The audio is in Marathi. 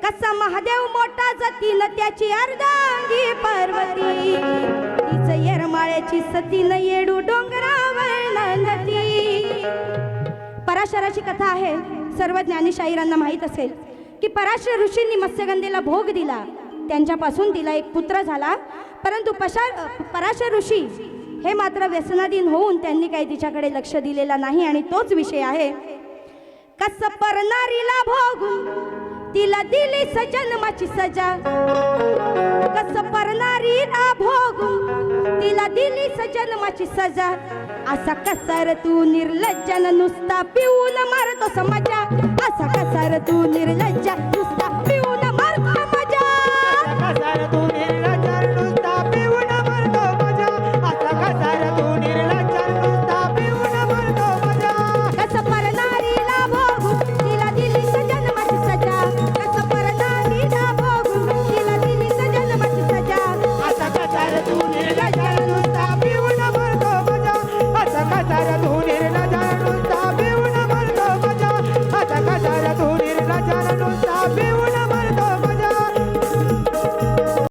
कसा महादेव मोठा जतीन त्याची अर्धांगी पार्वती, तीच येरमाळ्याची सतीन येडू डोंगरावर नदी। पराशराची कथा आहे, सर्व ज्ञानी शाहिरांना माहीत असेल की पराशर ऋषींनी मत्स्यगंधेला भोग दिला, त्यांच्यापासून तिला एक पुत्र झाला। परंतु पराशर ऋषी हे मात्र व्यसनाधीन होऊन त्यांनी काही तिच्याकडे लक्ष दिलेला नाही। आणि तोच विषय आहे, कस परनारीला भोगून तिला दिली सजन्माची सजा, कस परनारीला भोगून तिला दिली सजन्माची सजा। असा कसार तू निर्लज्जन नुसता पिऊन मारतो समाजा, असा कसार तू निर्लज्ज नुसता